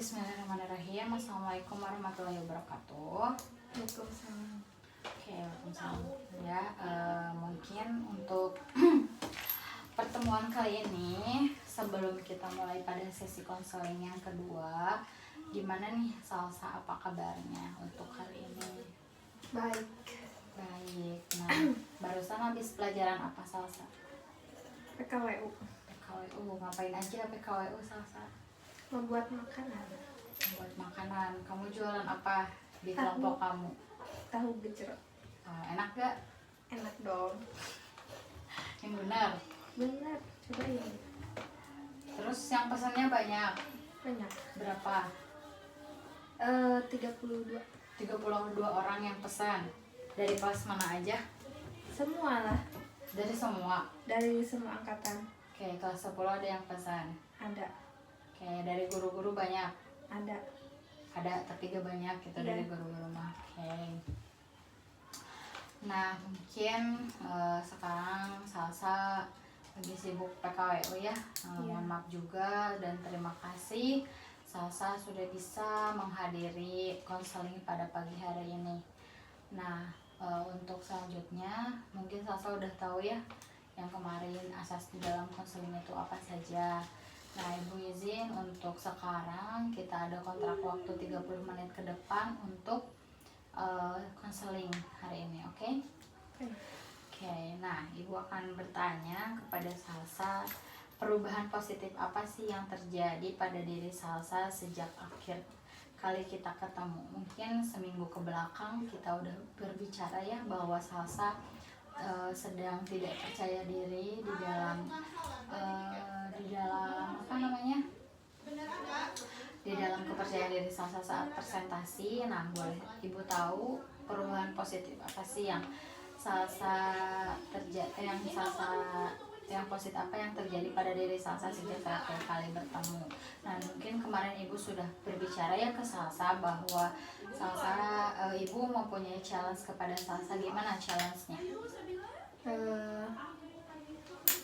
Bismillahirrahmanirrahim. Assalamualaikum warahmatullahi wabarakatuh. Waalaikumsalam. Oke, waalaikumsalam. Ya, mungkin untuk pertemuan kali ini, sebelum kita mulai pada sesi konseling yang kedua, gimana nih Salsa, apa kabarnya untuk hari ini? Baik. Baik. Nah, barusan habis pelajaran apa Salsa? PKWU. PKWU. Ngapain aja PKWU Salsa? Membuat makanan. Membuat makanan. Kamu jualan apa di Tahu. kelompok kamu? Tahu gejrot. Enak gak? Enak dong. Yang benar. Benar. Cobain. Terus yang pesannya banyak. Banyak. Berapa? 32. 32 orang yang pesan. Dari kelas mana aja? Semua lah. Dari semua. Dari semua angkatan. Oke, kelas 10 ada yang pesan. Ada. Oke, dari guru-guru banyak. Ada. Ada, tapi gak banyak gitu. Iya. Dari guru-guru mah. Oke. Nah, mungkin sekarang Salsa lagi sibuk PKWU ya. Iya. Mohon maaf juga dan terima kasih Salsa sudah bisa menghadiri konseling pada pagi hari ini. Nah, untuk selanjutnya mungkin Salsa udah tahu ya yang kemarin asas di dalam konseling itu apa saja. Nah, Ibu izin untuk sekarang kita ada kontrak waktu 30 menit ke depan untuk konseling hari ini, oke? Oke, nah Ibu akan bertanya kepada Salsa, perubahan positif apa sih yang terjadi pada diri Salsa sejak akhir kali kita ketemu? Mungkin seminggu ke belakang kita udah berbicara ya bahwa Salsa sedang tidak percaya diri di dalam apa namanya? Di dalam kepercayaan diri Salsa saat presentasi. Nah, boleh Ibu tahu perubahan positif apa sih yang yang positif apa yang terjadi pada diri Salsa sejak terakhir kali bertemu. Nah, mungkin kemarin Ibu sudah berbicara ya ke Salsa bahwa Ibu mempunyai challenge kepada Salsa. Gimana challenge-nya?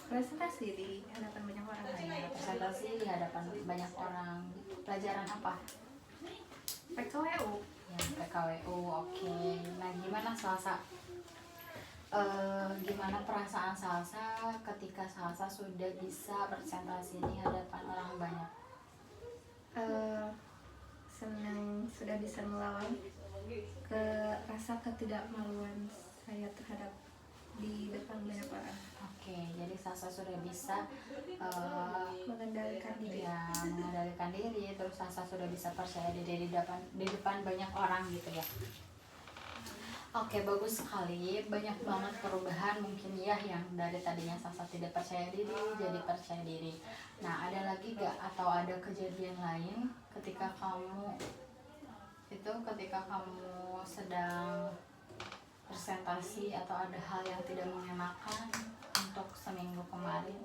Presentasi di hadapan banyak orang. Presentasi di hadapan banyak orang. Pelajaran apa? PKWU. Ya, PKWU. Oke. Nah, gimana Salsa? Gimana perasaan Salsa ketika Salsa sudah bisa presentasi di hadapan orang banyak? Senang sudah bisa melawan rasa ketidakmaluan saya terhadap di depan banyak orang. Oke, jadi Salsa sudah bisa Mengendalikan diri. ya, mengendalikan diri, terus Salsa sudah bisa percaya diri di depan banyak orang gitu ya. Oke, bagus sekali. Banyak banget perubahan mungkin ya yang dari tadinya Salsa tidak percaya diri jadi percaya diri. Nah, ada lagi gak atau ada kejadian lain ketika kamu sedang presentasi atau ada hal yang tidak mengenakan untuk seminggu kemarin?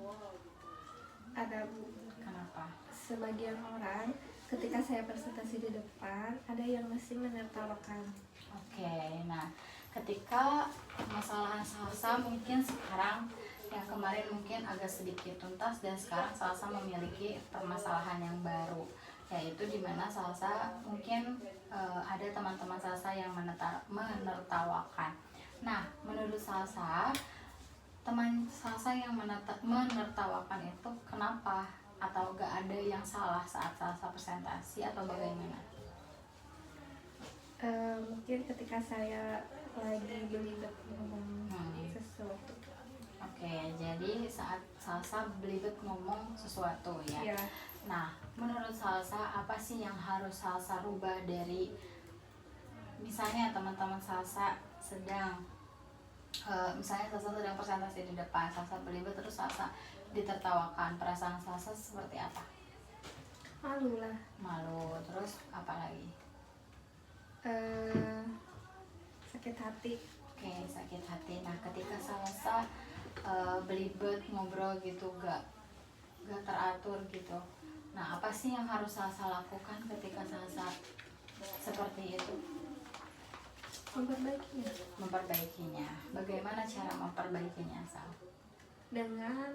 Ada, Bu. Kenapa? Sebagian orang ketika saya presentasi di depan ada yang masih menertawakan. Oke, nah ketika permasalahan Salsa mungkin sekarang yang kemarin mungkin agak sedikit tuntas dan sekarang Salsa memiliki permasalahan yang baru, yaitu dimana Salsa mungkin ada teman-teman Salsa yang menertawakan. Nah, menurut Salsa, teman Salsa yang menertawakan itu kenapa? Atau gak ada yang salah saat Salsa presentasi atau bagaimana? Mungkin ketika saya lagi belibet ngomong sesuatu. Oke, jadi saat Salsa belibet ngomong sesuatu ya. Ya. Nah, menurut Salsa apa sih yang harus Salsa rubah dari misalnya teman-teman Salsa sedang misalnya Salsa sedang presentasi di depan, Salsa belibet terus Salsa ditertawakan, perasaan Salsa seperti apa? Malu lah. Malu, terus apa lagi? Sakit hati. Oke, sakit hati. Nah, ketika Salsa belibet ngobrol gitu gak teratur gitu. Nah, apa sih yang harus Salsa lakukan ketika Salsa seperti itu? Memperbaikinya. Bagaimana cara memperbaikinya, Sal? Dengan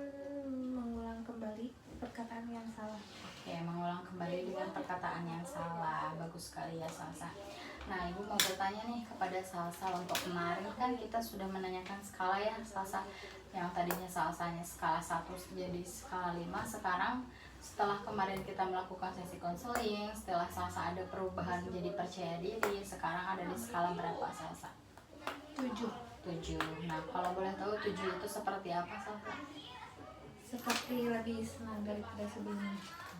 mengulang kembali perkataan yang salah. Oke, mengulang kembali dengan perkataan pembicaraan yang salah. Bagus sekali ya Salsa. Nah, Ibu mau bertanya nih kepada Salsa. Untuk kemarin kan kita sudah menanyakan skala ya Salsa. Yang tadinya Salsanya skala 1 jadi skala 5. Sekarang setelah kemarin kita melakukan sesi konseling, setelah Salsa ada perubahan jadi percaya diri, sekarang ada di skala berapa Salsa? 7. 7. Nah, kalau boleh tahu 7 itu seperti apa Salsa? Seperti lebih senang daripada sebelumnya.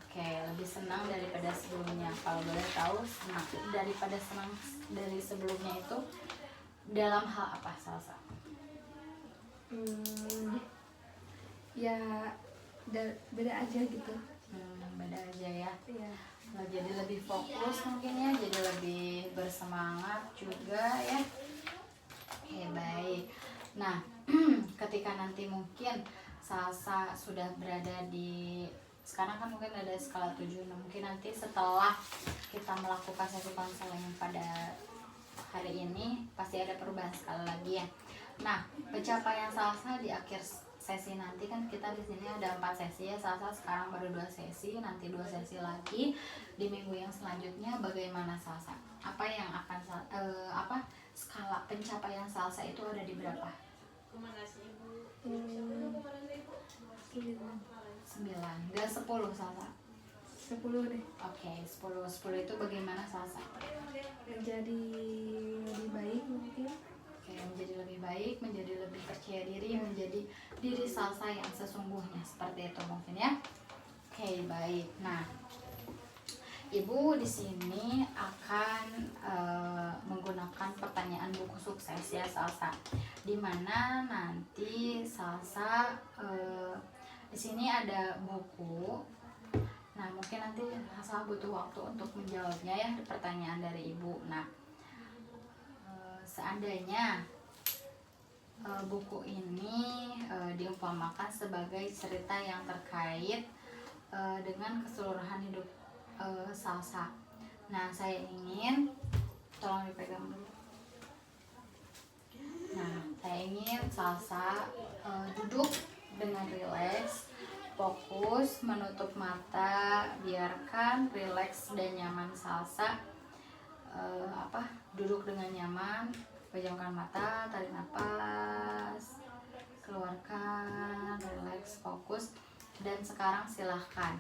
Oke, lebih senang daripada sebelumnya. Kalau boleh tahu senang daripada senang dari sebelumnya itu dalam hal apa Salsa? Ya beda aja gitu. Beda aja ya. Iya. Jadi lebih fokus mungkin ya, jadi lebih bersemangat juga ya. Oke, baik. Nah, ketika nanti mungkin Salsa sudah berada di, sekarang kan mungkin ada skala 7. Nah, mungkin nanti setelah kita melakukan sesi konseling pada hari ini pasti ada perubahan skala lagi ya. Nah, pencapaian Salsa di akhir sesi nanti kan kita di sini ada 4 sesi ya Salsa, sekarang baru 2 sesi, nanti 2 sesi lagi di minggu yang selanjutnya. Bagaimana Salsa? Apa yang akan skala pencapaian Salsa itu ada di berapa? 9, gak 10 Salsa? 10 deh. Oke, 10 itu bagaimana Salsa? Menjadi lebih baik mungkin. Oke, menjadi lebih baik, menjadi lebih percaya diri, menjadi diri Salsa yang sesungguhnya, seperti itu mungkin ya. Oke, baik. Nah, Ibu di sini akan menggunakan pertanyaan buku sukses ya Salsa, dimana nanti Salsa di sini ada buku. Nah, mungkin nanti Salsa butuh waktu untuk menjawabnya ya pertanyaan dari Ibu. Nah, seandainya buku ini diumpamakan sebagai cerita yang terkait dengan keseluruhan hidup Salsa. Nah, saya ingin, tolong dipegang dulu. Nah, saya ingin Salsa duduk dengan rileks, fokus, menutup mata, biarkan rileks dan nyaman Salsa. Duduk dengan nyaman, pejamkan mata, tarik nafas, keluarkan, rileks, fokus. Dan sekarang silahkan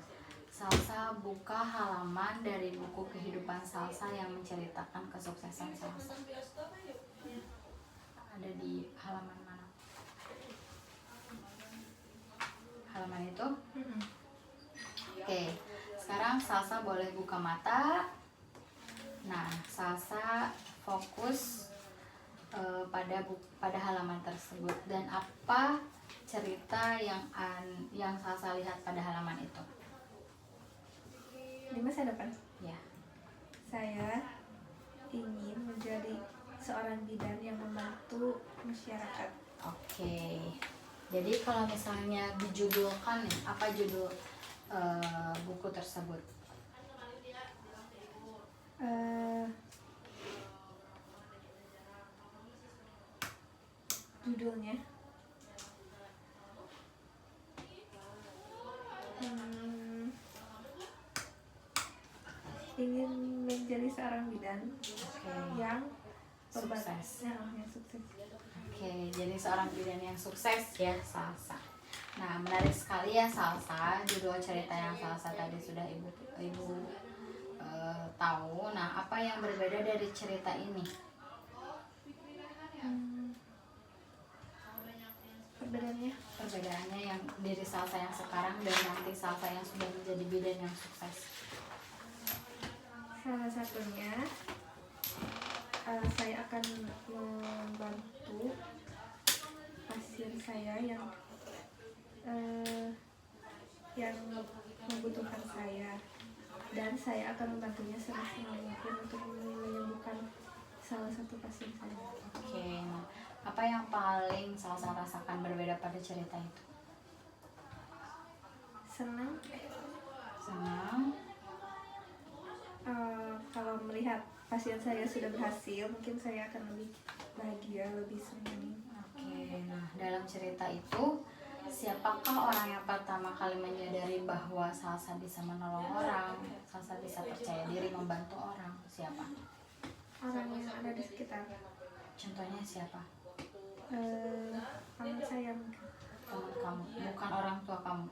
Salsa buka halaman dari buku kehidupan Salsa yang menceritakan kesuksesan Salsa. Ada di halaman mana? Halaman itu? Oke, sekarang Salsa boleh buka mata. Nah, Salsa fokus pada halaman tersebut, dan apa cerita yang Salsa lihat pada halaman itu? Di masa depan Ya. saya ingin menjadi seorang bidan yang membantu masyarakat. Oke. Jadi kalau misalnya dijudulkan nih, apa judul buku tersebut? Judulnya ingin menjadi seorang bidan yang Sukses. yang sukses. Oke, jadi seorang bidan yang sukses ya Salsa. Nah, menarik sekali ya Salsa, judul cerita yang Salsa tadi sudah ibu tahu. Nah, apa yang berbeda dari cerita ini? Perbedaannya yang diri Salsa yang sekarang dan nanti Salsa yang sudah menjadi bidan yang sukses. Salah satunya saya akan membantu pasien saya yang membutuhkan saya, dan saya akan membantunya semaksimal mungkin untuk menyembuhkan salah satu pasien saya. Oke, nah apa yang paling Salsa rasakan berbeda pada cerita itu? Senang. Kalau melihat pasien saya sudah berhasil, mungkin saya akan lebih bahagia, lebih senang. Oke, nah dalam cerita itu Siapakah orang yang pertama kali menyadari bahwa Salsa bisa menolong orang, Salsa bisa percaya diri membantu orang? Siapa? Orang yang ada di sekitar. Contohnya siapa? Teman saya mungkin. Teman kamu, bukan orang tua kamu.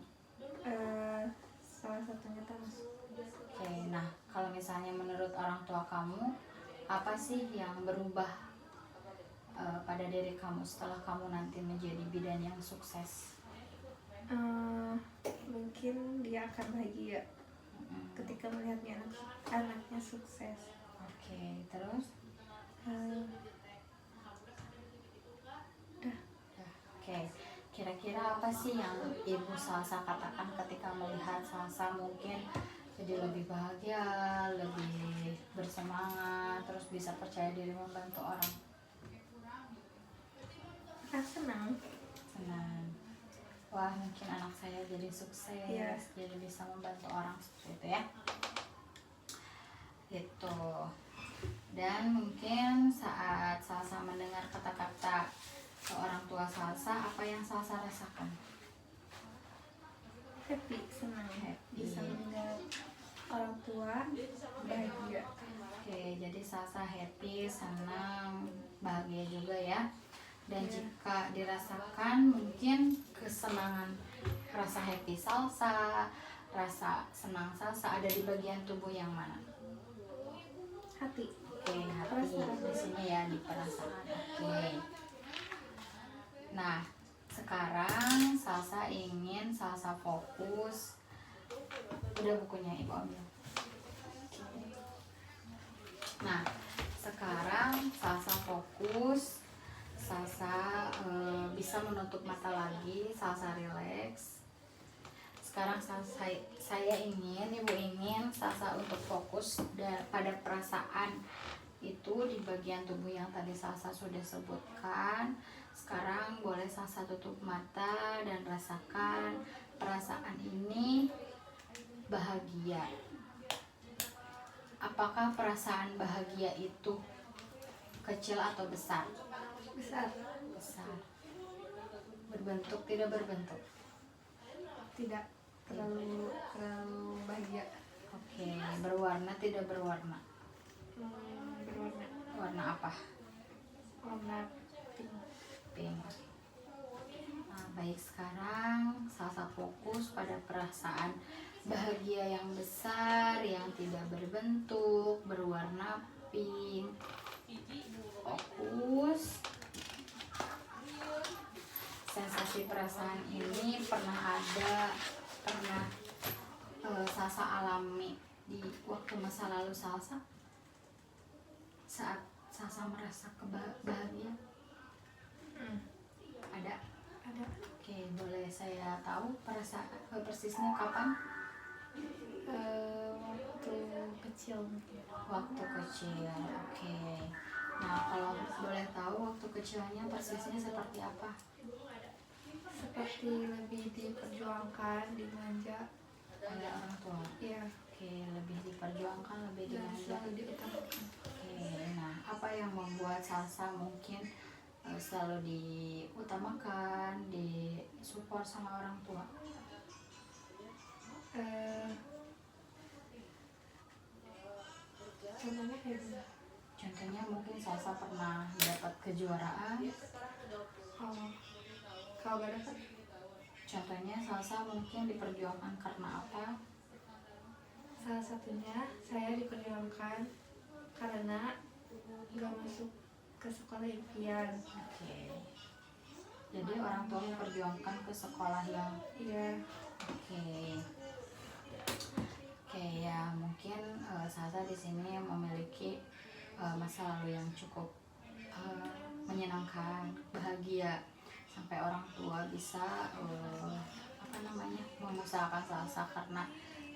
Salah satunya terus. Oke, nah kalau misalnya menurut orang tua kamu, apa sih yang berubah pada diri kamu setelah kamu nanti menjadi bidan yang sukses? Mungkin dia akan bahagia ketika melihatnya anaknya sukses. Oke, terus? Dah. Oke, kira-kira apa sih yang Ibu Salsa katakan ketika melihat Salsa mungkin jadi lebih bahagia, lebih bersemangat, terus bisa percaya diri membantu orang? Senang. Senang. Wah, mungkin anak saya jadi sukses, jadi bisa membantu orang seperti itu ya. Gitu. Dan mungkin saat Salsa mendengar kata-kata seorang tua Salsa, apa yang Salsa rasakan? Happy, senang. Happy. Bisa melihat orang tua bahagia. Oke, jadi Salsa happy, senang, bahagia juga ya. Dan jika dirasakan mungkin kesenangan, rasa happy Salsa, rasa senang Salsa ada di bagian tubuh yang mana? Hati. Oke, hati di sini ya, di perasaan. Oke. Nah, sekarang Salsa ingin Salsa fokus. Udah bukunya Ibu ambil. Nah, sekarang Salsa fokus. Salsa bisa menutup mata lagi, Salsa relax. Sekarang saya ingin, Ibu ingin Salsa untuk fokus pada perasaan itu di bagian tubuh yang tadi Salsa sudah sebutkan. Sekarang boleh Salsa tutup mata dan rasakan perasaan ini bahagia. Apakah perasaan bahagia itu kecil atau besar? Besar. Besar. Berbentuk, tidak berbentuk? Tidak terlalu bahagia. Oke, berwarna, tidak berwarna? Berwarna. Warna apa? Warna pink. Pink. Nah, baik, sekarang Salsa fokus pada perasaan bahagia yang besar, yang tidak berbentuk, berwarna pink. Fokus. Sensasi perasaan ini pernah Salsa alami di waktu masa lalu Salsa saat Salsa merasa bahagia? Ada? Oke, boleh saya tahu persisnya kapan? Waktu kecil mungkin. Waktu kecil. Oke. Nah, kalau boleh tahu waktu kecilnya persisnya seperti apa? Seperti lebih diperjuangkan, dimanja Oleh orang tua. Iya. Oke, lebih diperjuangkan, lebih dan dimanja. selalu diutamakan. Oke, nah apa yang membuat Salsa mungkin selalu diutamakan, disupport sama orang tua? Contohnya kayak gimana? Contohnya mungkin Salsa pernah dapat kejuaraan. Kalau gak dapat? Contohnya Salsa mungkin diperjuangkan karena apa? Salah satunya saya diperjuangkan karena gak masuk ke sekolah impian. Oke. Jadi orang tua memperjuangkan ke sekolah yang Oke. Oke ya, mungkin Salsa di sini memiliki masa lalu yang cukup menyenangkan, bahagia, sampai orang tua bisa mengusahakan Salsa karena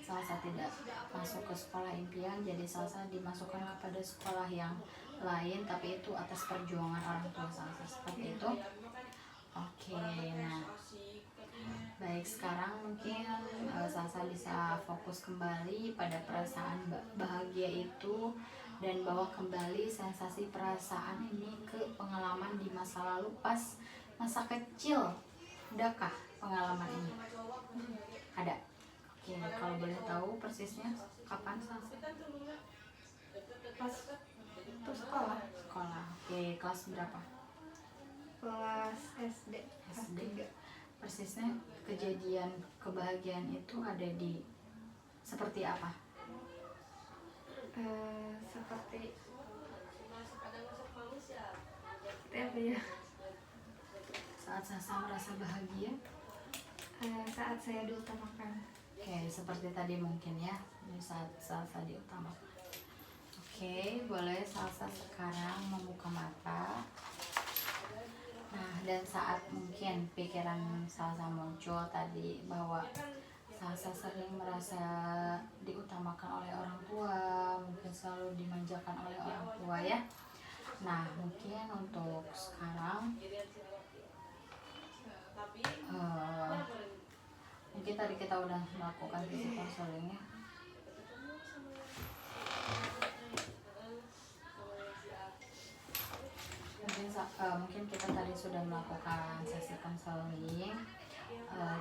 Salsa tidak masuk ke sekolah impian, jadi Salsa dimasukkan kepada sekolah yang lain, tapi itu atas perjuangan orang tua Salsa, seperti itu. Oke, nah baik, sekarang mungkin Salsa bisa fokus kembali pada perasaan bahagia itu dan bawa kembali sensasi perasaan ini ke pengalaman di masa lalu pas masa kecil. Adakah pengalaman ini? Ada. Oke, kalau boleh tahu persisnya kapan Salsa? Pas itu sekolah Sekolah. Oke, kelas berapa? kelas SD kelas SD. 3. Persisnya kejadian kebahagiaan itu ada di seperti apa? Seperti apa ya, Saat Salsa merasa bahagia? saat saya diutamakan. Oke, seperti tadi mungkin ya, ini saat Salsa diutamakan. Oke, boleh Salsa sekarang membuka mata. Nah, dan saat mungkin pikiran Salsa muncul tadi bahwa Salsa sering merasa diutamakan oleh orang tua, mungkin selalu dimanjakan oleh orang tua ya. Nah, mungkin untuk sekarang mungkin tadi kita udah melakukan sesi konseling ya. Mungkin kita tadi sudah melakukan sesi konseling.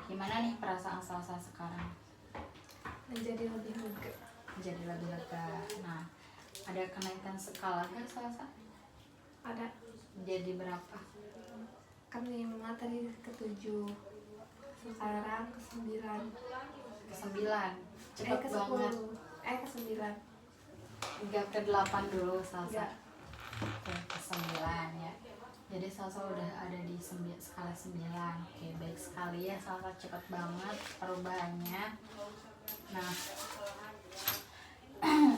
Gimana nih perasaan Salsa sekarang? Menjadi lebih lega. Menjadi lebih lega. Nah, ada kenaikan skala nggak Salsa? Ada. Jadi berapa? Kan minimal tadi ke-7, sekarang ke-9. Ke-9. Cepat ke-10. banget. Ke-9. Enggak ke-8 dulu Salsa. Enggak. Oke, ke-9 ya. Jadi Salsa udah ada di skala 9. Oke, baik sekali ya Salsa, cepat banget perubahannya. Nah,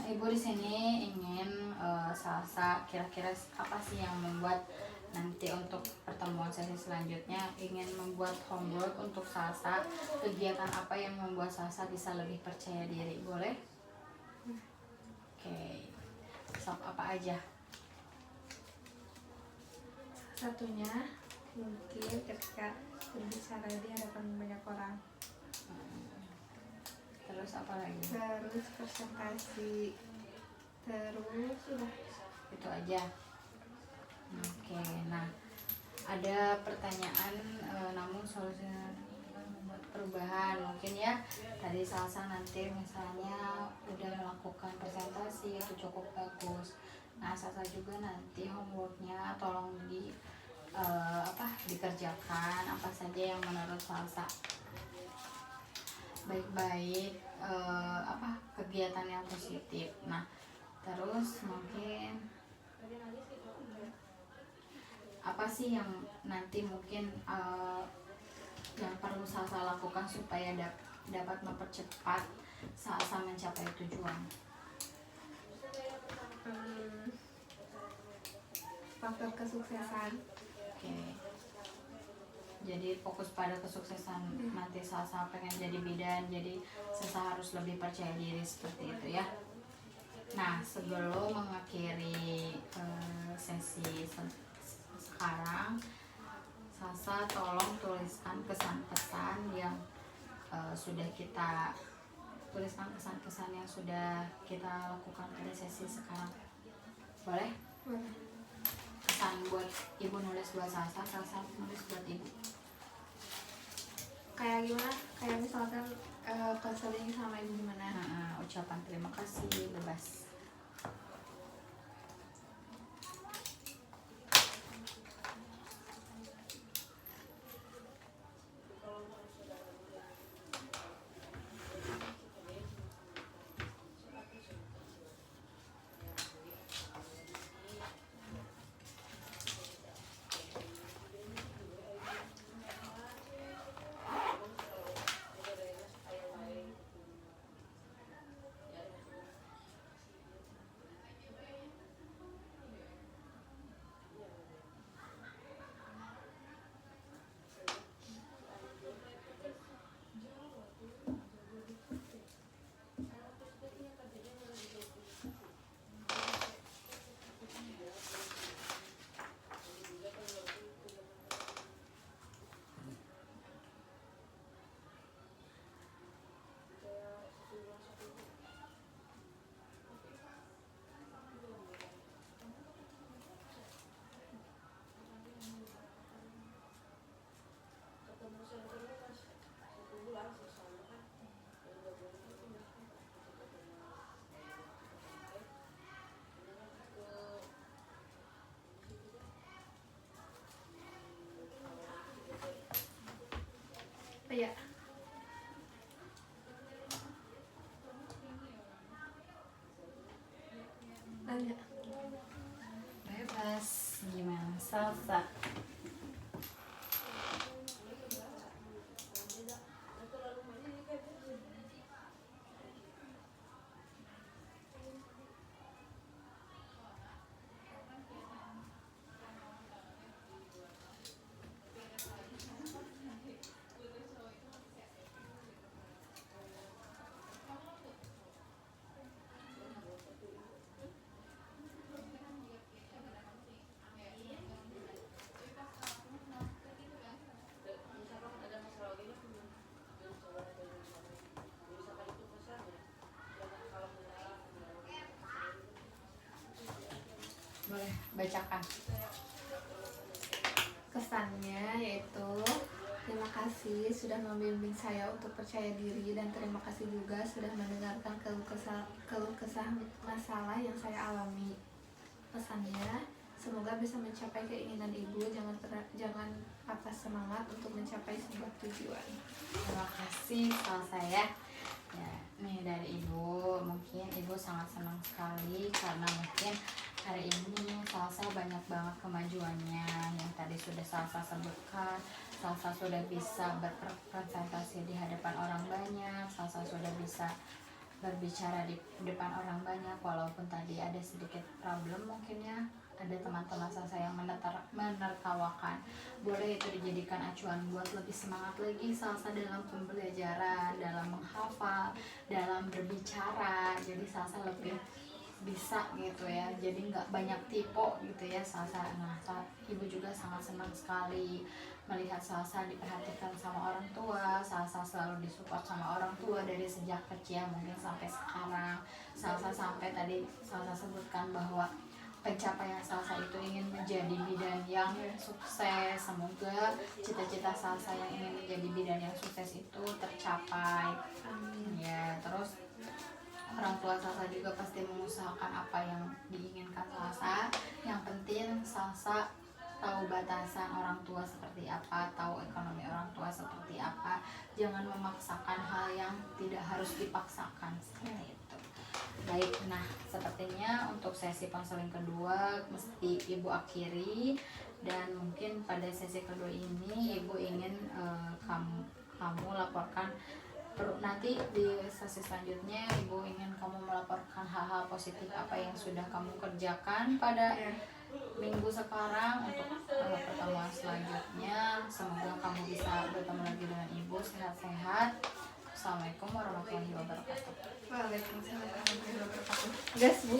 Ibu di sini ingin Salsa kira-kira apa sih yang membuat nanti untuk pertemuan sesi selanjutnya ingin membuat homework untuk Salsa, kegiatan apa yang membuat Salsa bisa lebih percaya diri, boleh? Oke, sok apa aja? Satunya mungkin ketika berbicara di hadapan banyak orang. Terus apa lagi? Terus presentasi. Terus udah Itu aja. Oke, nah ada pertanyaan namun solusinya membuat perubahan mungkin ya. Tadi Salsa nanti misalnya udah melakukan presentasi itu cukup bagus. Nah, Salsa juga nanti homeworknya tolong dikerjakan apa saja yang menurut Salsa baik-baik, kegiatan yang positif. Nah, terus mungkin apa sih yang nanti mungkin yang perlu Salsa lakukan supaya dapat mempercepat Salsa mencapai tujuan? faktor kesuksesan. Oke. Jadi fokus pada kesuksesan nanti Salsa pengen jadi bidan, jadi Salsa harus lebih percaya diri seperti itu ya. Nah, sebelum mengakhiri sesi sekarang, Salsa tolong tuliskan kesan-pesan yang sudah kita tuliskan, kesan-pesan yang sudah kita lakukan pada sesi sekarang. Boleh? Boleh. Kesan buat Ibu nulis buat Salsa, Salsa nulis buat Ibu. Kayak gimana? Kayak misalkan konseling sama ibu gimana? Ucapan terima kasih bebas. Nanya. Bebas. Gimana salsa? Boleh bacakan. Kesannya yaitu terima kasih sudah membimbing saya untuk percaya diri, dan terima kasih juga sudah mendengarkan keluh kesah masalah yang saya alami. Pesannya, semoga bisa mencapai keinginan ibu, jangan patah semangat untuk mencapai sebuah tujuan. Terima kasih salsa ya. Ya, nih dari ibu, mungkin ibu sangat senang sekali karena mungkin hari ini salsa banyak banget kemajuannya yang tadi sudah salsa sebutkan. Salsa sudah bisa berpresentasi di hadapan orang banyak, salsa sudah bisa berbicara di depan orang banyak, walaupun tadi ada sedikit problem mungkin ya, ada teman-teman saya yang menertawakan. Boleh itu dijadikan acuan buat lebih semangat lagi salsa dalam pembelajaran, dalam menghafal, dalam berbicara. Jadi salsa lebih bisa gitu ya, jadi nggak banyak tipe gitu ya salsa. Nah, ibu juga sangat senang sekali melihat salsa diperhatikan sama orang tua, salsa selalu disupport sama orang tua dari sejak kecil mungkin sampai sekarang. Salsa sampai tadi salsa sebutkan bahwa pencapaian salsa itu ingin menjadi bidan yang sukses. Semoga cita-cita salsa yang ingin menjadi bidan yang sukses itu tercapai. Amin. Ya, terus orang tua salsa juga pasti mengusahakan apa yang diinginkan salsa. Yang penting salsa tahu batasan orang tua seperti apa, tahu ekonomi orang tua seperti apa. Jangan memaksakan hal yang tidak harus dipaksakan, seperti itu. Baik, nah sepertinya untuk sesi konseling kedua mesti ibu akhiri, dan mungkin pada sesi kedua ini ibu ingin kamu laporkan. Nanti di sesi selanjutnya ibu ingin kamu melaporkan hal-hal positif apa yang sudah kamu kerjakan pada minggu sekarang untuk pertemuan selanjutnya. Semoga kamu bisa bertemu lagi dengan ibu sehat-sehat. Assalamualaikum warahmatullahi wabarakatuh. Waalaikumsalam warahmatullahi wabarakatuh. Gas, Bu.